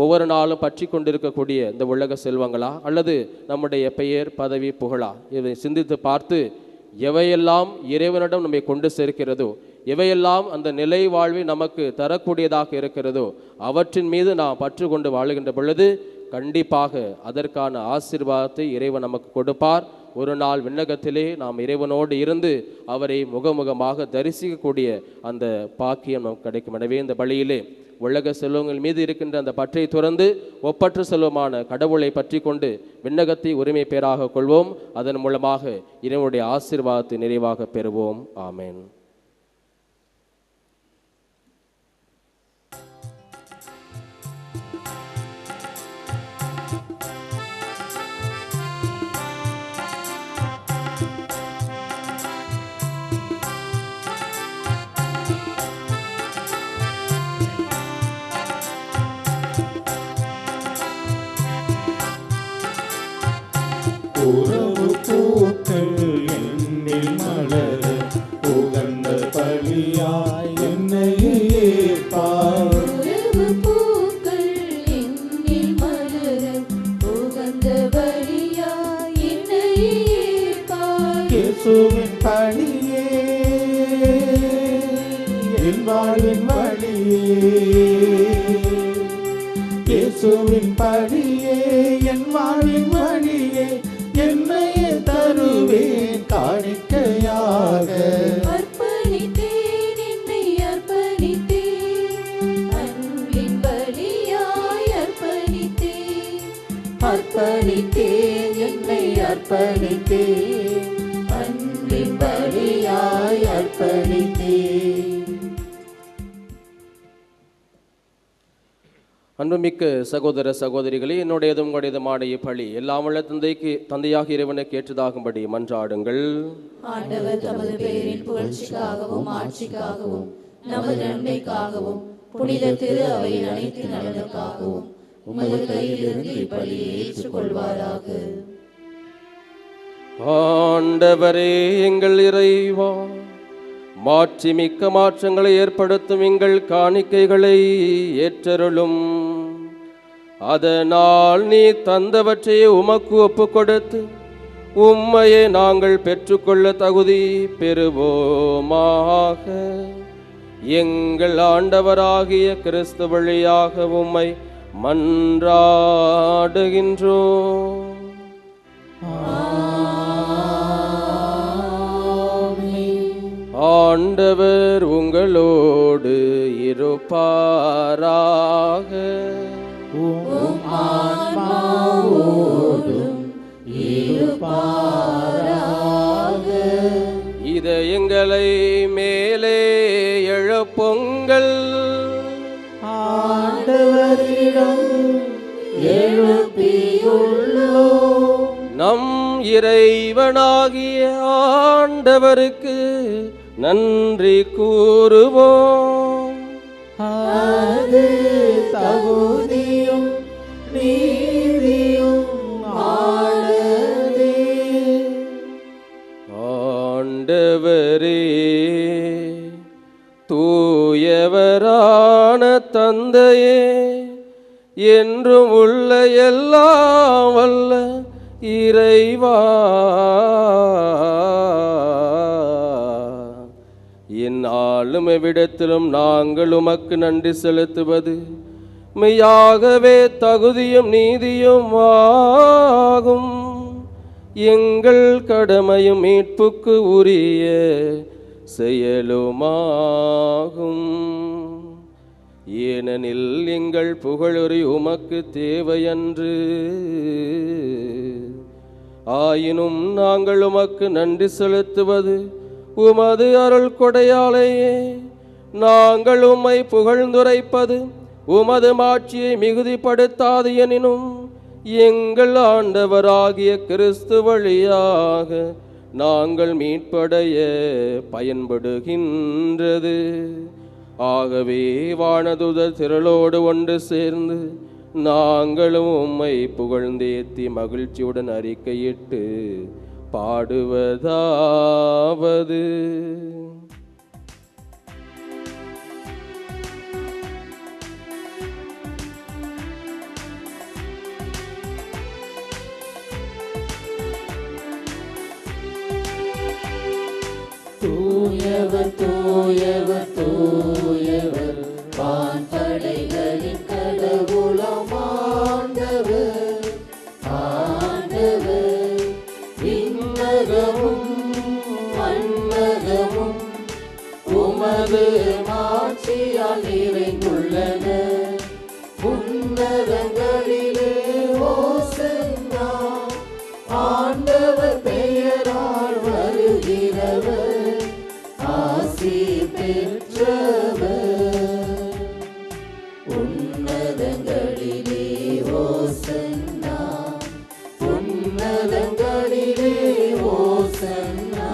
ஒவ்வொரு நாளும் பற்றி கொண்டிருக்கக்கூடிய இந்த உலக செல்வங்களா, அல்லது நம்முடைய பெயர், பதவி, புகழா? இதை சிந்தித்து பார்த்து எவையெல்லாம் இறைவனிடம் நம்மை கொண்டு சேர்க்கிறதோ, எவையெல்லாம் அந்த நிலை வாழ்வை நமக்கு தரக்கூடியதாக இருக்கிறதோ அவற்றின் மீது நாம் பற்று கொண்டு வாழுகின்ற பொழுது கண்டிப்பாக அதற்கான ஆசீர்வாதத்தை இறைவன் நமக்கு கொடுப்பார். ஒரு நாள் விண்ணகத்திலே நாம் இறைவனோடு இருந்து அவரை முகமுகமாக தரிசிக்கக்கூடிய அந்த பாக்கியம் நமக்கு கிடைக்கும். எனவே இந்த பலியிலே உலக செல்வங்கள் மீது இருக்கின்ற அந்த பற்றை துறந்து ஒப்பற்ற செல்வமான கடவுளை பற்றி கொண்டு விண்ணகத்தை உரிமை பேராக கொள்வோம். அதன் மூலமாக இறைவனுடைய ஆசீர்வாதத்தை நிறைவாக பெறுவோம். ஆமென். உறவு பூக்கள் என்னில் மலர உகந்த பலியாய் என்னை ஏற்பாய். உறவு பூக்கள் என்னில் மலர உகந்த பலியாய் என்னை ஏற்பாய். இயேசுவின் பலியே என் வாழ்வின் வழியே, இயேசுவின் பலியே என் வாழ்வின் வழியே, என்னையே தருவேன் காணிக்கையாக. அர்ப்பணித்தேன், என்னை அர்ப்பணித்தேன், அன்பின் பலியாய் அர்ப்பணித்தேன். அர்ப்பணித்தேன், என்னை அர்ப்பணித்தேன், அன்பின் பலியாய் அர்ப்பணித்தேன். அன்புமிக்க சகோதர சகோதரிகளே, என்னுடையதும் உங்களுடையதுமான இப்பலி எல்லாம் உள்ள தந்தையாக இறைவனுக்கு ஏற்றதாகும்படி மன்றாடுங்கள். ஆண்டவர் தமது பெயரின் புகழ்ச்சிக்காகவும் ஆட்சிக்காகவும் நமது நன்மைக்காகவும் புனித திரு அவையின் அனைத்து நலனுக்காகவும் உமது கையிலிருந்து இப்பலியை ஏற்றுக்கொள்வாராக. ஆண்டவரே எங்கள் இறைவா, மாட்சிமிக்க மாற்றங்களை ஏற்படுத்தும் எங்கள் காணிக்கைகளை ஏற்றருளும். அதனால் நீ தந்தவற்றை உமக்கு ஒப்பு கொடுத்து உம்மையே நாங்கள் பெற்றுக்கொள்ள தகுதி பெறுவோமாக. எங்கள் ஆண்டவராகிய கிறிஸ்து வழியாக உம்மை மன்றாடுகின்றோம். ஆண்டவர் உங்களோடு இருப்பாராக. இதயங்களை மேலே எழுப்புங்கள். ஆண்டவரிடம் எழுப்பியுள்ளோம். நம் இறைவனாகிய ஆண்டவருக்கு நன்றி கூறுவோம். அது தகுதியும் நீதியும் ஆனதே. ஆண்டவரே, தூயவரான தந்தையே, என்றும் உள்ள எல்லாம் வல்ல இறைவா, எந்நாளும் எவ்விடத்திலும் நாங்கள் உமக்கு நன்றி செலுத்துவது மெய்யாகவே தகுதியும் நீதியும் ஆகும். எங்கள் கடமையும் மீட்புக்கு உரிய செயலுமாகும். ஏனெனில் எங்கள் புகழுரை உமக்கு தேவையன்று, ஆயினும் நாங்கள் உமக்கு நன்றி செலுத்துவது உமது அருள் கொடையாலேயே. நாங்கள் உம்மை புகழ்ந்துரைப்பது உமது மாட்சியை மிகுதிப்படுத்தாது எனினும் எங்கள் ஆண்டவராகிய கிறிஸ்து வழியாக நாங்கள் மீட்படைய பயன்படுகின்றது. ஆகவே வானதுதர் திரளோடு ஒன்று சேர்ந்து நாங்களும் உம்மை புகழ்ந்தேத்தி மகிழ்ச்சியுடன் அறிக்கையிட்டு பாடுவதாவது: தூயவர் தூயவர் தூயவர் வான்படைகளின் கடவுளாம் ஆண்டவர். ஆண்டவர் விண்ணகமும் மண்ணகமும் உமது மாட்சியால் நிறைந்துள்ளன. உன்னதங்களிலே ஓசன்னா, ஆண்டவர் பெயரால் வருகிறவர் ஆசி பெற்றவர். உன்னதங்களிலே ஓசன்னா, உன்னதங்களிலே ஓசன்னா.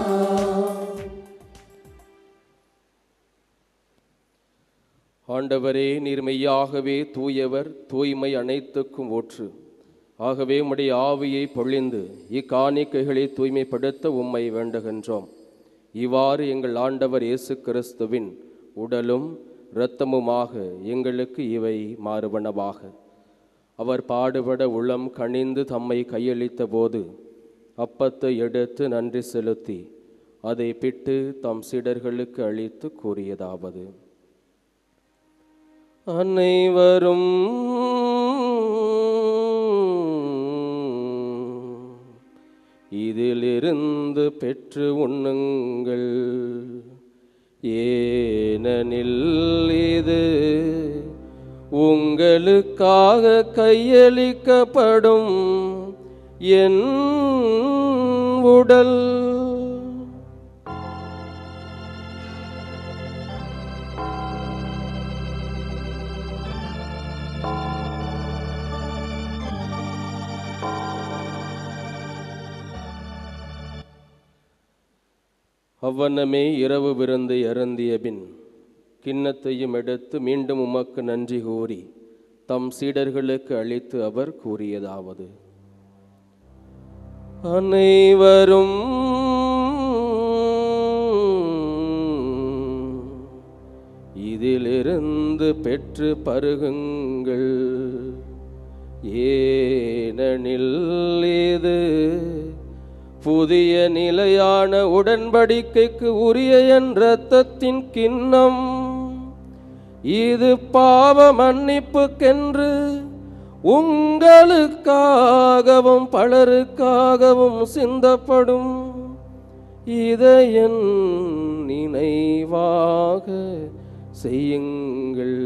ஆண்டவரே, நீர் மெய்யாகவே தூயவர், தூய்மை அனைத்துக்கும் ஊற்று. ஆகவே உம்முடைய ஆவியை பொழிந்து இக்காணிக்கைகளை தூய்மைப்படுத்த உம்மை வேண்டுகின்றோம். இவ்வாறு எங்கள் ஆண்டவர் இயேசு கிறிஸ்துவின் உடலும் இரத்தமுமாக எங்களுக்கு இவை மாறுவனவாக. அவர் பாடுபட உளம் கனிந்து தம்மை கையளித்த போது அப்பத்தை எடுத்து நன்றி செலுத்தி அதை பிட்டு தம் சீடர்களுக்கு அளித்து கூறியதாவது: அனைவரும் இதிலிருந்து பெற்று உண்ணுங்கள், ஏனெனில் இது உங்களுக்காக கையளிக்கப்படும் என் உடல். அவ்வண்ணமே இரவு விருந்தை அருந்திய பின் கிண்ணத்தையும் எடுத்து மீண்டும் உமக்கு நன்றி கூறி தம் சீடர்களுக்கு அளித்து அவர் கூறியதாவது: அனைவரும் இதிலிருந்து பெற்று பருகுங்கள், ஏனெனில் இது புதிய நிலையான உடன்படிக்கைக்கு உரிய என் இரத்தத்தின் கிண்ணம். இது பாவ மன்னிப்புக்கென்று உங்களுக்காகவும் பலருக்காகவும் சிந்தப்படும். இதை என் நினைவாக செய்யுங்கள்.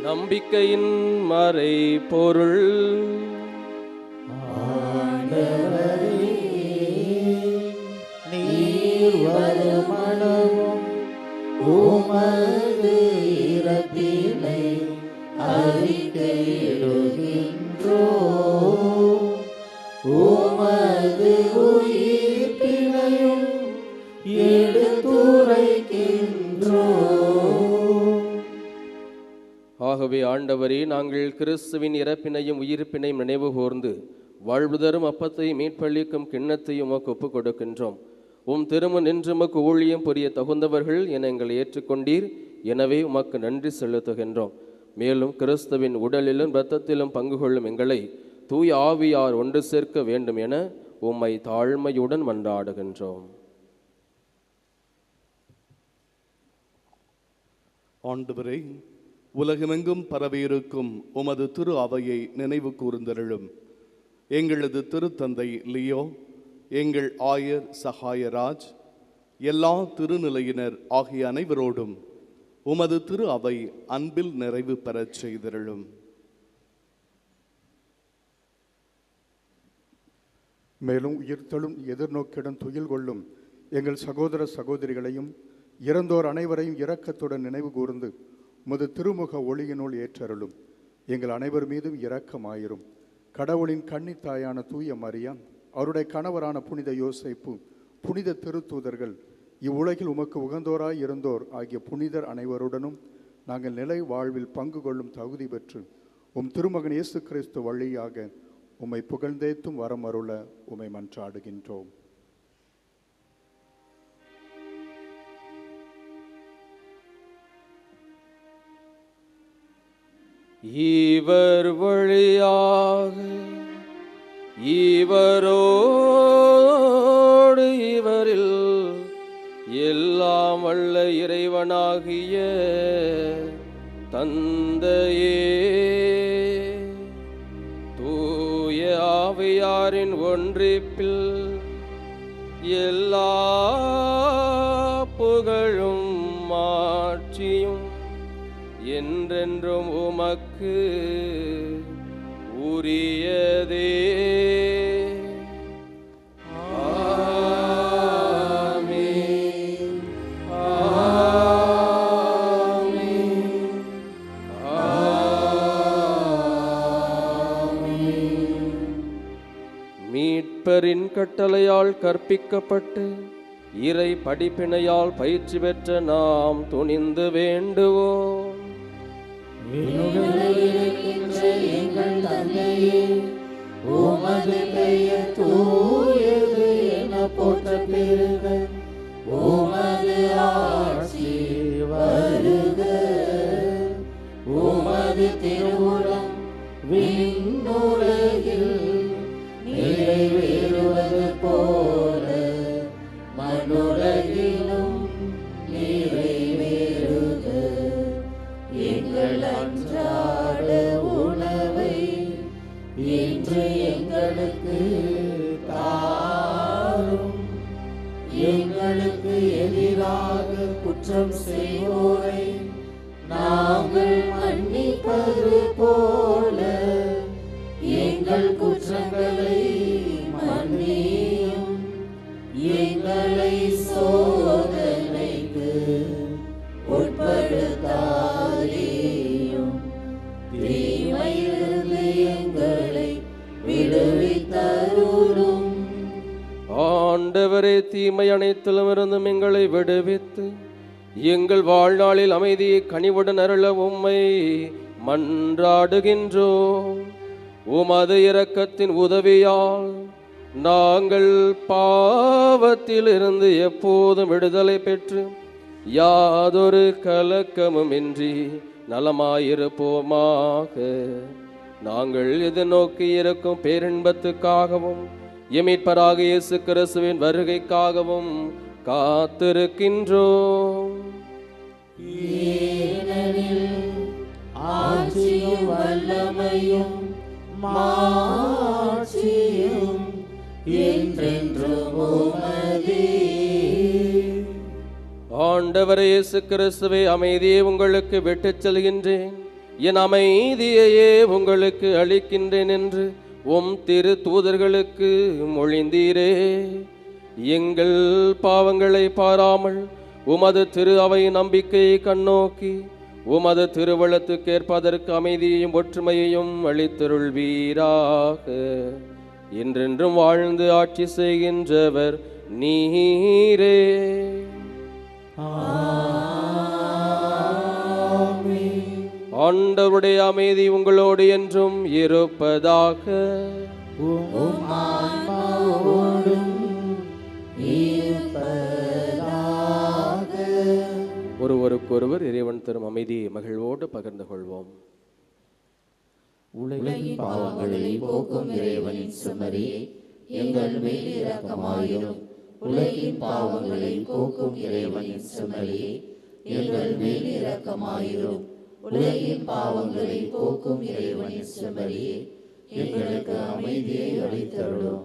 நம்பிக்கையின் மறை பொருள். ஆண்டவரே, நீர் வருமளவும் உமது இறப்பினை அறிக்கையிடுகின்றோம், உமது உயிர்ப்பினையும் எடுத்துரைக்கின்றோம். ஆகவே ஆண்டவரே, நாங்கள் கிறிஸ்துவின் இறப்பினையும் உயிர்ப்பினையும் நினைவு கூர்ந்து வாழ்வு தரும் அப்பத்தை மீட்பளிக்கும் கிண்ணத்தையும் உமக்கு ஒப்புக் கொடுக்கின்றோம். உம் திருமுன் நின்று உமக்கு ஊழியம் புரிய தகுந்தவர்கள் என எங்களை ஏற்றுக்கொண்டீர். எனவே உமக்கு நன்றி செலுத்துகின்றோம். மேலும் கிறிஸ்துவின் உடலிலும் இரத்தத்திலும் பங்கு கொள்ளும் எங்களை தூய ஆவியார் ஒன்று சேர்க்க வேண்டும் என உம்மை தாழ்மையுடன் மன்றாடுகின்றோம். ஆண்டவரே, உலகமெங்கும் பரவியிருக்கும் உமது திரு அவையை நினைவு கூர்ந்தருளும். எங்களது திருத்தந்தை லியோ, எங்கள் ஆயர் சகாயராஜ், எல்லா திருநிலையினர் ஆகிய அனைவரோடும் உமது திரு அவை அன்பில் நிறைவு பெறச் செய்தருளும். மேலும் உயிர்த்தெழும் எதிர்நோக்கிடம் துயில் கொள்ளும் எங்கள் சகோதர சகோதரிகளையும் இறந்தோர் அனைவரையும் இரக்கத்துடன் நினைவு கூர்ந்து உமது திருமுக ஒளியினுள் ஏற்றருளும். எங்கள் அனைவர் மீதும் இரக்கமாயிரும். கடவுளின் கன்னித்தாயான தூய மரியான், அவருடைய கணவரான புனித யோசேப்பு, புனித திருத்தூதர்கள், இவ்வுலகில் உமக்கு உகந்தோராய் இருந்தோர் ஆகிய புனிதர் அனைவருடனும் நாங்கள் நிலை வாழ்வில் பங்கு கொள்ளும் தகுதி பெற்று உம் திருமகன் இயேசு கிறிஸ்து வழியாக உம்மை புகழ்ந்தேத்தும் வரம் அருள உம்மை மன்றாடுகின்றோம். இவர் வழியாக இவரோடு இவரில் எல்லாம் வல்ல இறைவனாகிய தந்தையே, தூய ஆவியாரின் ஒன்றிப்பில் எல்லா புகழும் மாட்சியும் என்றென்றும் உமக்கு உரியதே. ஆமென். ஆமென். ஆமென். மீட்பரின் கட்டளையால் கற்பிக்கப்பட்டு இறை படிப்பினையால் பயிற்சி பெற்ற நாம் துணிந்து வேண்டுவோம். இருக்கின்ற எங்கள் தந்தையே, உமது பெயர் தூயது என போற்ற பெறுக. உமது ஆட்சி வருக. உமது திருவுளம் விண்ணுலகில் நிறைவேறுவது போல மண்ணுலகிலும் நிறைவேறுக. எங்கள் அன்றாட உணவை இன்று எங்களுக்கு தாரும். எங்களுக்கு எதிராக குற்றம் செய்வோரை நாங்கள் மன்னிப்பது போல எங்கள் குற்றங்களை மன்னியும். எங்களை சோதனைக்கு உட்படுத்தாதேயும், தீமையிலிருந்து எங்களை விடுவித்தருளும். ஆண்டவரே, தீமை அனைத்திலும் இருந்தும் எங்களை விடுவித்து எங்கள் வாழ்நாளில் அமைதியை கனிவுடன் அருள உம்மை மன்றாடுகின்றோம். உமது இரக்கத்தின் உதவியால் நாங்கள் பாவத்திலிருந்து எப்போதும் விடுதலை பெற்று யாதொரு கலக்கமும் இன்றி நலமாயிருப்போமாக. நாங்கள் எதிர்நோக்கி இருக்கும் பேரின்பத்துக்காகவும் எமீட்பராக இயேசு கிறிஸ்துவின் வருகைக்காகவும் காத்திருக்கின்றோம். ஏனெனில் ஆட்சியும் வல்லமையும் மாட்சியும் என்றென்றும் உமதே. ஆண்டவரே இயேசு கிறிஸ்துவே, அமைதியை உங்களுக்கு விட்டுச் செல்கின்றேன், என் அமைதியையே உங்களுக்கு அளிக்கின்றேன் என்று உம் திரு தூதர்களுக்கு மொழிந்தீரே. எங்கள் பாவங்களை பாராமல் உமது திரு அவை நம்பிக்கையை கண்ணோக்கி உமது திருவளத்துக்கேற்பதற்கு அமைதியையும் ஒற்றுமையையும் அளித்தருள்வீராக. என்றென்றும் வாழ்ந்து ஆட்சி செய்கின்றவர் நீரே. ஆமென். ஆண்டவருடைய அமைதி உங்களோடு என்றும் இருப்பதாக. உம் ஆன்மாவோடும் இருப்பதாக. ஒருவருக்கொருவர் இறைவன் தரும் அமைதியை மகிழ்வோடு பகிர்ந்து கொள்வோம். உலகின் பாவங்களை போக்கும் இறைவனின் செம்மறியே, எங்கள் மேல் இரக்கமாயிரும். உலகின் பாவங்களை போக்கும் இறைவனின் செம்மறியே, எங்கள் மேல் இரக்கமாயிரும். உலகின் பாவங்களை போக்கும் இறைவனின் செம்மறியே, எங்களுக்கு அமைதியை அளித்தருளும்.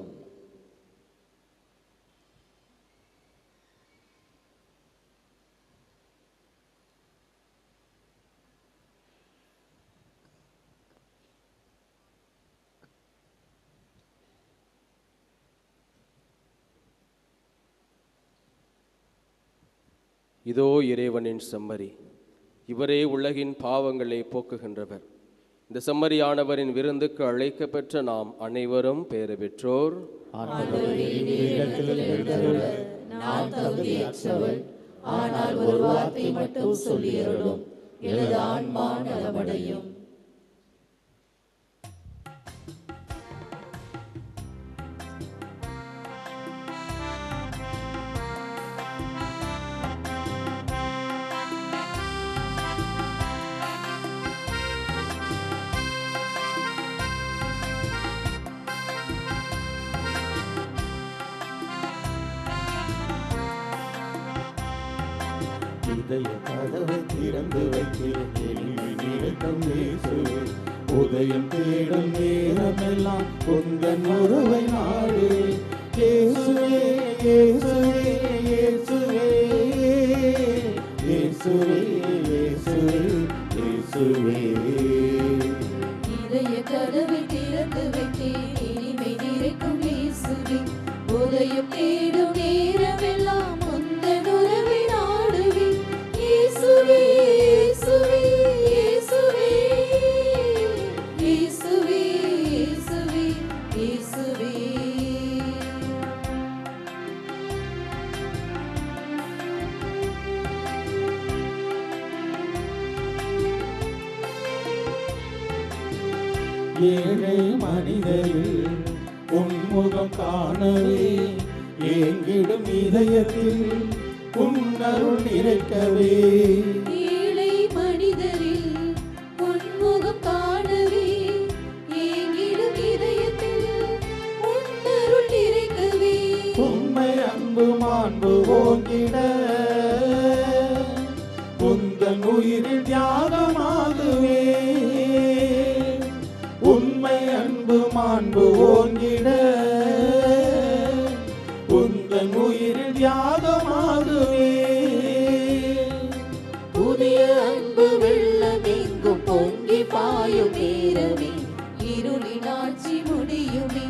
இதோ இறைவனின் செம்மறி, இவரே உலகின் பாவங்களை போக்குகின்றவர். இந்த செம்மறியானவரின் விருந்துக்கு அழைக்கப்பெற்ற நாம் அனைவரும் பேறு பெற்றோர். நான் தகுதியற்றவள், ஆனால் ஒரு வார்த்தை மட்டும் சொல்லியருளும், எனது ஆன்மா நலமடையும். இதய கதவை திறந்து வைக்கிறேன், நினைக்கும் இயேசுவே. உதயம் தேடும் நேரமெல்லாம் உந்தன் உறவை நாடு. இயேசுவே இயேசுவே இயேசுவே இயேசுவே இயேசுவே இயேசுவே. இதய கதவை திறந்து வைத்தேன், இனிமை நிறைக்கும் இயேசுவே. உதயம் தேடும் நேரமெல்லாம் உந்தன் உறவை நாடுவேன். இயேசுவே இயேசுவே இயேசுவே இயேசுவே இயேசுவே இயேசுவே. ஏழை மனிதரில் உன்முகம் காணவே, ஏங்கிடும் இதயத்தில் உன்னருள் நிறைக்கவே. ஏழை மனிதரில் உன்முகம் காணவே, ஏங்கிடும் இதயத்தில் உன்னருள் நிறைக்கவே. உண்மை அன்பு மாண்பு ஓங்கிட உந்தன் உயிரில் தியாகமாகுவே. உண்மை அன்பு மாண்பு ஓங்கிட உந்தன் உயிரில் தியாகமாகுவே. புதிய அன்பு வெள்ளம் எங்கும் பொங்கி பாயும் நேரமே, இருளின் ஆட்சி முடியுமே,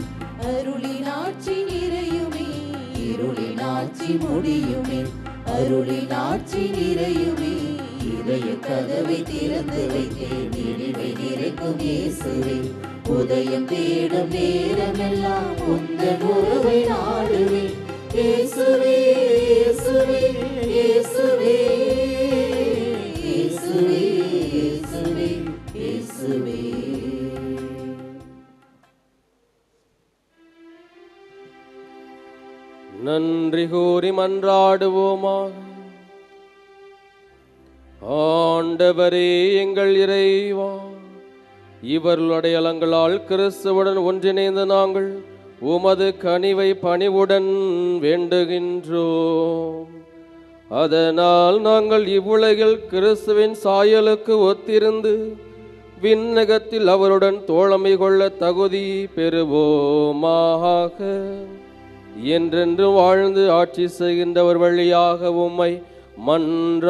அருளின் ஆட்சி நிறையுமே. இருளின் ஆட்சி முடியுமே, அருளின் ஆட்சி நிறையுமே. இதய கதவை திறந்து வைத்தேன், இனிமை நிறைக்கும் இயேசுவே. உதயம் தேடும் நேரமெல்லாம் உந்தன் உறவை நாடுவேன். இயேசுவே இயேசுவே இயேசுவே இயேசுவே இயேசுவே இயேசுவே. நன்றி கூறி மன்றாடுவோமாக. ஆண்டவரே எங்கள் இறைவா, இவர்கள் அடையாளங்களால் கிறிஸ்துவுடன் ஒன்றிணைந்த நாங்கள் உமது கனிவை பணிவுடன் வேண்டுகின்றோம். அதனால் நாங்கள் இவ்வுலகில் கிறிஸ்துவின் சாயலுக்கு ஒத்திருந்து விண்ணகத்தில் அவருடன் தோழமை கொள்ள தகுதி பெறுவோமாக. என்றென்றும் வாழ்ந்து ஆட்சி செய்கின்றவர் வழியாக உம்மை மன்றாடுகின்றோம்.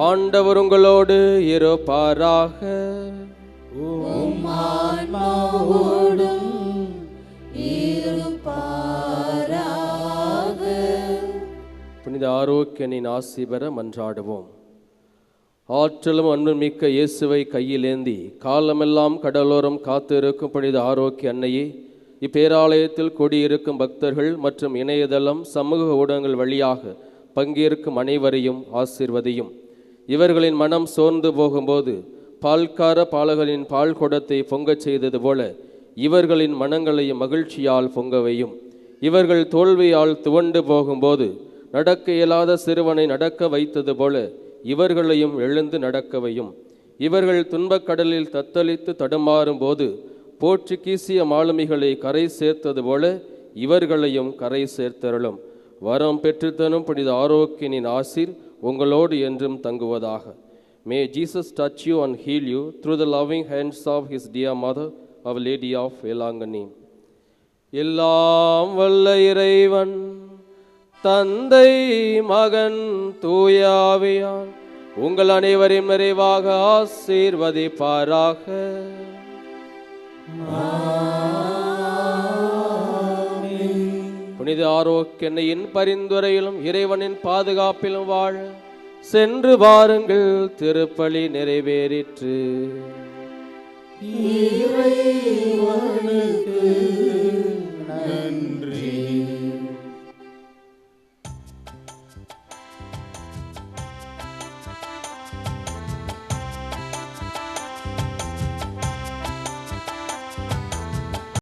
ஆண்டவர் உங்களோடு இருப்பாராக. உம் ஆன்மாவோடும் இருப்பாராக. புனித ஆரோக்கியனின் ஆசி பெற மன்றாடுவோம். ஆற்றலும் அன்பும் மிக்க இயேசுவை கையிலேந்தி காலமெல்லாம் கடலோரம் காத்திருக்கும் புனித ஆரோக்கிய அன்னையே, இப்பேராலயத்தில் கூடியிருக்கும் பக்தர்கள் மற்றும் இணையதளம் சமூக ஊடகங்கள் வழியாக பங்கேற்கும் அனைவரையும் ஆசீர்வதியும். இவர்களின் மனம் சோர்ந்து போகும்போது பால்கார பாலகனின் பால் குடத்தை பொங்கச் செய்தது போல இவர்களின் மனங்களையும் மகிழ்ச்சியால் பொங்கவையும். இவர்கள் தோல்வியால் துவண்டு போகும்போது நடக்க இயலாத சிறுவனை நடக்க வைத்தது போல இவர்களையும் எழுந்து நடக்கவையும். இவர்கள் துன்பக்கடலில் தத்தளித்து தடுமாறும் போது போர்ச்சுகீசிய மாலுமிகளை கரை சேர்த்தது போல இவர்களையும் கரை சேர்த்தருளும். வரம் பெற்றுத்தனும் புனித ஆரோக்கியனின் ஆசீர் உங்களோடு என்றும் தங்குவதாக. May Jesus touch you and heal you through the loving hands of his dear mother, Our Lady of Elangani. எல்லாம் வல்ல இறைவன் தந்தை மகன் தூயாவியார் உங்கள் அனைவரையும் நிறைவாக ஆசீர்வதிப்பாராக. புனித ஆரோக்கியனின் பரிந்துரையிலும் இறைவனின் பாதுகாப்பிலும் வாழ சென்று வாருங்கள், திருப்பலி நிறைவேறிற்று. இறைவா